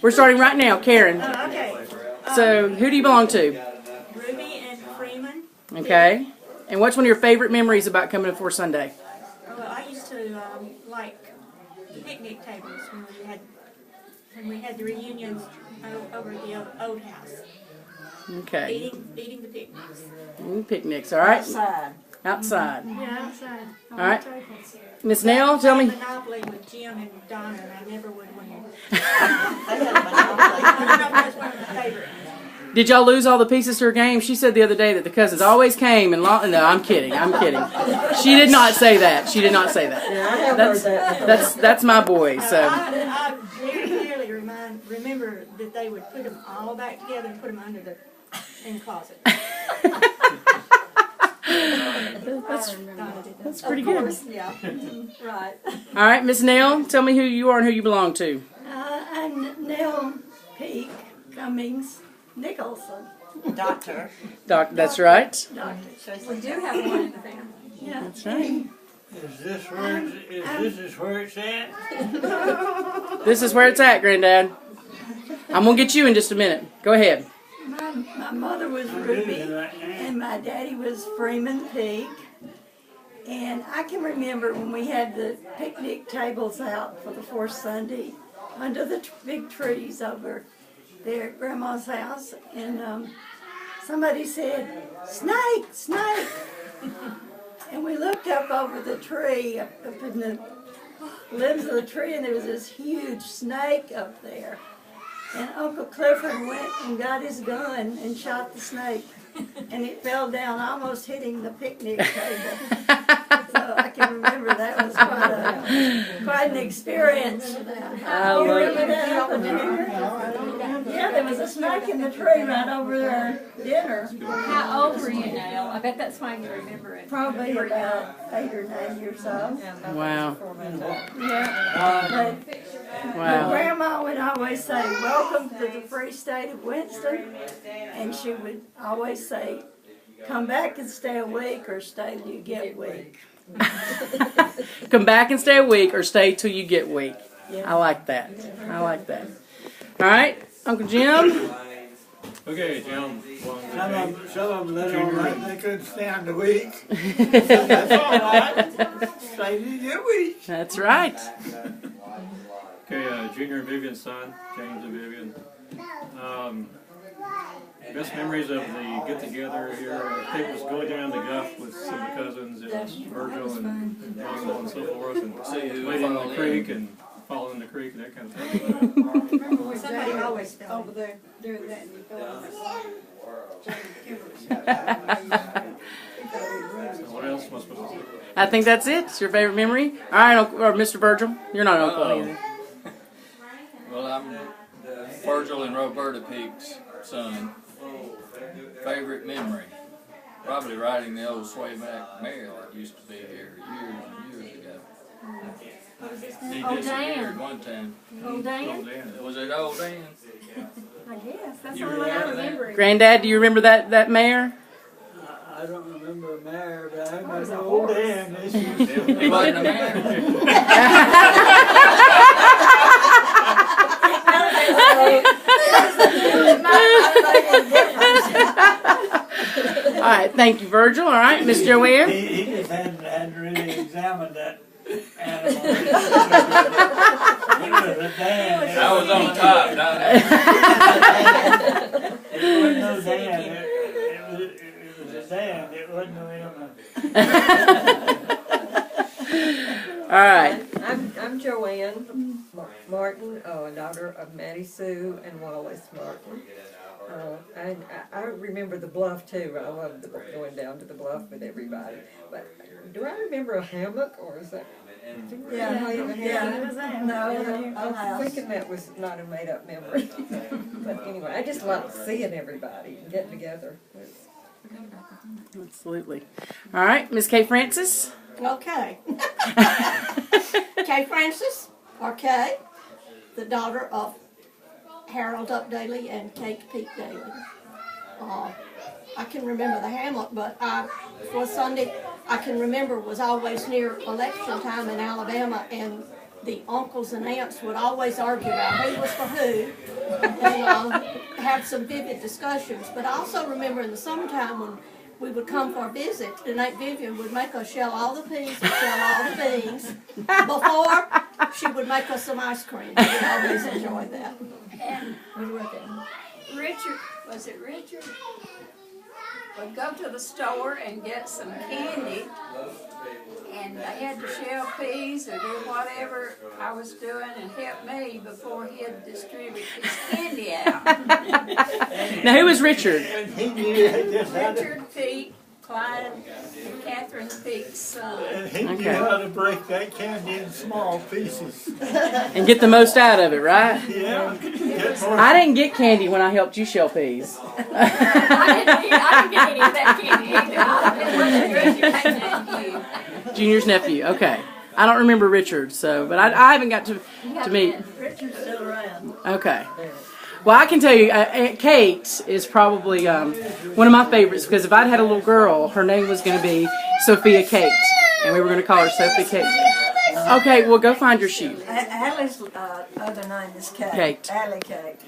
We're starting right now, Karen. Okay. So, who do you belong to? Ruby and Freeman. Okay. And what's one of your favorite memories about coming to Fourth Sunday? Well, I used to like picnic tables when we had the reunions over at the old house. Okay. Eating the picnics. Picnics, all right? Outside. Yeah, outside. All right. Miss Nell, tell me. Monopoly with Jim and Donna, and I never would win. That's one of my favorites. Did y'all lose all the pieces to her game? She said the other day that the cousins always came and no, I'm kidding. She did not say that. She did not say that. Yeah, I have heard that. That's my boy. So I very clearly remember that they would put them all back together and put them in the closet. that's pretty good. Yeah, right. All right, Miss Nell, tell me who you are and who you belong to. I'm Nell Peak Cummings Nicholson. Doctor. Doc, that's right. We do have one in the family. Yeah. That's right. Is this where it's at? This is where it's at, Granddad. I'm gonna get you in just a minute. Go ahead. My mother was Ruby, and my daddy was Freeman Peak. And I can remember when we had the picnic tables out for the fourth Sunday under the big trees over there at Grandma's house, and somebody said, "Snake, snake!" And we looked up over the tree, up in the limbs of the tree, and there was this huge snake up there. And Uncle Clifford went and got his gun and shot the snake, and it fell down, almost hitting the picnic table. So I can remember that was quite an experience. I You love remember that, Uncle Junior? Yeah, there was a snake in the tree right over our dinner. How old were you now? I bet that's why you remember it. Probably about 8 or 9 years old. Wow. Yeah. But Wow. Grandma would always say, "Welcome to the free state of Winston," and she would always say, "Come back and stay a week, or stay till you get weak." Come back and stay a week, or stay till you get weak. Yeah. I like that. I like that. All right, Uncle Jim. Okay, Jim. Some of them let on like they couldn't stand a week. That's all right. Stay till you get weak. That's right. Okay, Junior and Vivian's son, James and Vivian. Best memories of the get-together here, I think, was going down the Guff with some of the cousins, and Virgil and Russell and so forth, and wading in the creek and following the creek and that kind of thing. Somebody always fell. Over there doing that, and you fell. What else was supposed to say? I think that's it. It's your favorite memory. All right, or Mr. Virgil. You're not Uncle either. Well, I'm Virgil and Roberta Peak's son. Favorite memory? Probably riding the old swayback mare that used to be here years and years ago. He Old disappeared Dan. one time. Old Dan? Old Dan. Was it old Dan? I guess. That's the You only way I remember that? remember it. Granddad, do you remember that mare? I don't remember a mare, but I remember old Dan. He wasn't a mare. All right, thank you, Virgil. All right, Miss Joanne. He just hadn't really examined that animal. He was a Dan. I was on top, not It wasn't no Dan. It was a Dan. It wasn't no Emma. All right. I'm Joanne Martin, a daughter of Mattie Sue and Wallace Martin. I remember the bluff too. I loved going down to the bluff with everybody. But do I remember a hammock, or is that? I'm thinking that was not a made-up memory. But anyway, I just like seeing everybody and getting together. Absolutely. All right, Miss Kay Francis. Okay. Kay Francis, or Kay, the daughter of Harold Updaly and Kate Peak Daly. I can remember the hamlet, but for Sunday, I can remember was always near election time in Alabama, and the uncles and aunts would always argue about who was for who, have some vivid discussions. But I also remember in the summertime when we would come for a visit, and Aunt Vivian would make us shell all the peas and shell all the beans before she would make us some ice cream. We always enjoyed that. And Richard, was it Richard? Would go to the store and get some candy, and I had to shell peas or do whatever I was doing and help me before he'd distribute his candy out. Now, who was Richard? Richard Peak, Clyde, and Catherine Peak's son. And he knew Okay. how to break that candy in small pieces. And get the most out of it, right? Yeah. Get more. I didn't get candy when I helped you shell peas. I didn't get any of that candy either. Junior's nephew. Okay. I don't remember Richard, so, but I haven't got to meet. Richard's still around. Okay. Well, I can tell you, Aunt Kate is probably one of my favorites because if I'd had a little girl, her name was going to be Sophia Kate, and we were going to call her Sophie Kate. Okay, well, go find your shoe. Allie's other name is Kate. Kate. Allie Kate.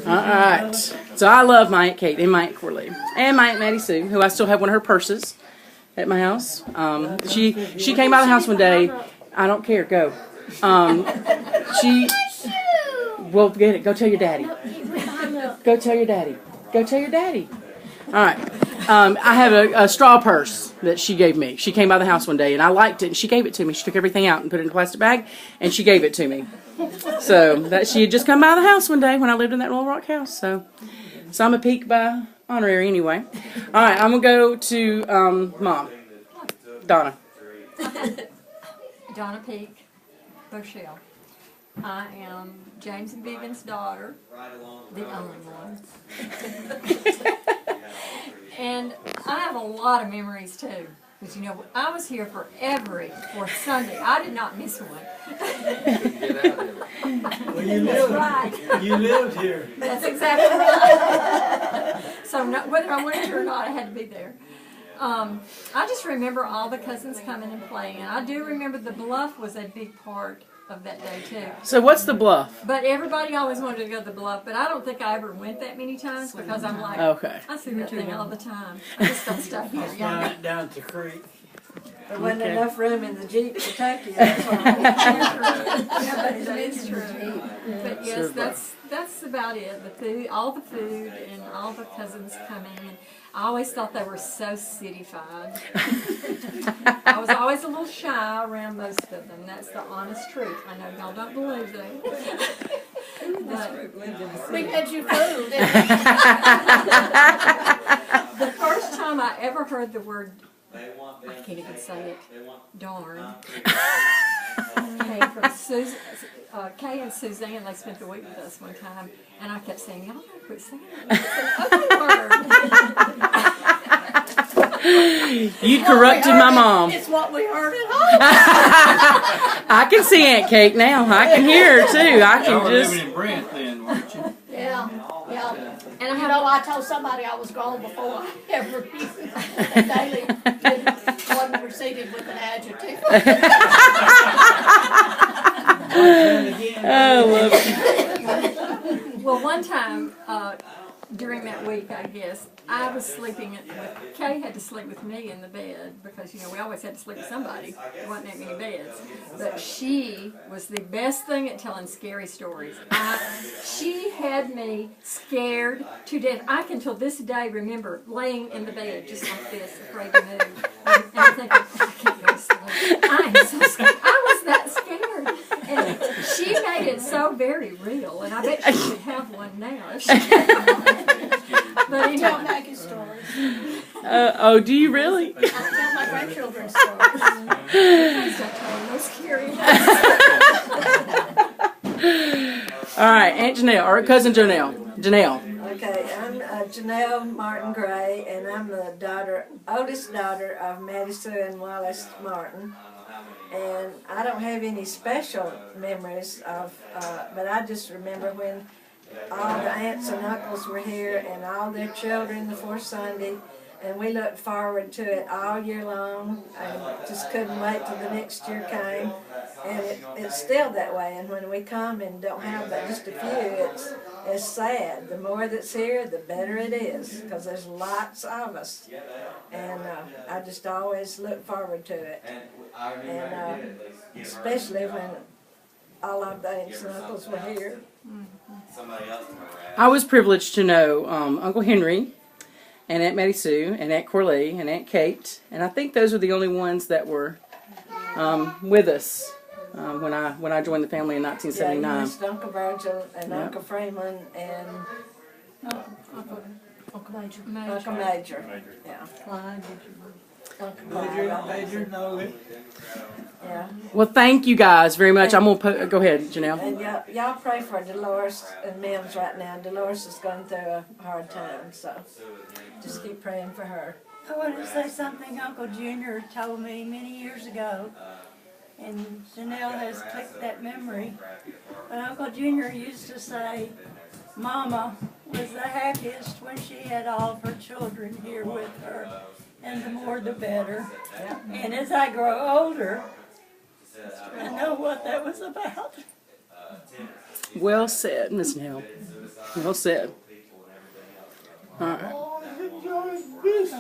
All right. So I love my Aunt Kate and my Aunt Corley and my Aunt Maddie Sue, who I still have one of her purses at my house. She came by the house one day. I don't care. Go. Well, get it. Go tell your daddy. Go tell your daddy. Go tell your daddy. All right. I have a straw purse that she gave me. She came by the house one day, and I liked it, and she gave it to me. She took everything out and put it in a plastic bag, and she gave it to me. So that she had just come by the house one day when I lived in that Little Rock house. So I'm a Peak by honorary anyway. All right. I'm going to go to Mom. Donna. Donna Peak, Rochelle. I am James and Vivian's daughter, the only one. And I have a lot of memories too. Because, you know, I was here for every fourth Sunday. I did not miss one. Well, you That's lived, right. you lived here. That's exactly right. So whether I wanted to or not, I had to be there. I just remember all the cousins coming and playing. And I do remember the bluff was a big part of that day too. So what's the bluff? But everybody always wanted to go to the bluff, but I don't think I ever went that many times because I'm like, Okay. I see that thing all the time. I just don't stay here. Yeah. Down at the creek. There wasn't Okay. enough room in the Jeep to take you. That's why. That is true. But yes, that's about it. The food, all the food, and all the cousins coming. And I always thought they were so cityfied. I was always a little shy around most of them. That's the honest truth. I know y'all don't believe that. But We had you fooled. the first time I ever heard the word, I can't even say it, darn, came from Kay and Suzanne. They spent the week with us one time, and I kept saying, y'all gotta quit saying it. It's an ugly word. You corrupted my mom. It's what we heard at home. I can see Aunt Kate now. I can hear her too. I Y'all were can just. living in Brent then, weren't you? Yeah. And I You know, I told somebody I was grown before I ever used daily wasn't preceded with an adjective. Oh, love it. Well, one time during that week, I guess, I was sleeping with, Kay had to sleep with me in the bed because, you know, we always had to sleep with somebody. There wasn't that many beds. But she was the best thing at telling scary stories. She had me scared to death. I can till this day remember laying in the bed just like this, afraid to move. And I'm thinking, I can't go to sleep. I am so scared. I was that scared. And she made it so very real, and I bet she could have one now. If she had one. But Tell anyway, Maggie stories. Oh, do you really? I tell my grandchildren stories. please don't tell them those scary ones. All right, Aunt Janelle, or cousin Janelle. Janelle. Okay, I'm Janelle Martin Gray, and I'm the oldest daughter of Maddie Sue and Wallace Martin. And I don't have any special memories of, but I just remember when all the aunts and uncles were here and all their children the fourth Sunday, and we looked forward to it all year long and just couldn't wait till the next year came. And it's still that way, and when we come and don't have but just a few, it's sad. The more that's here, the better it is, because there's lots of us. And I just always look forward to it. And especially when all of the aunts and uncles were here. I was privileged to know Uncle Henry and Aunt Mattie Sue and Aunt Corley and Aunt Kate, and I think those were the only ones that were with us when I joined the family in Yeah, 1979. you missed Uncle Virgil and Yeah. Uncle Freeman and Uncle Major. Uncle Major. Yeah. Uncle Clyde. Major, no. Yeah. Well, thank you guys very much. I'm gonna go ahead, Janelle. And y'all pray for Dolores and Mims right now. Dolores is going through a hard time, so just keep praying for her. I want to say something Uncle Junior told me many years ago, and Janelle has clicked that memory. But Uncle Junior used to say, Mama was the happiest when she had all of her children here with her, and the more the better. And as I grow older, I know what that was about. Well said, Miss Nell. Well said. All right. Oh, enjoy this.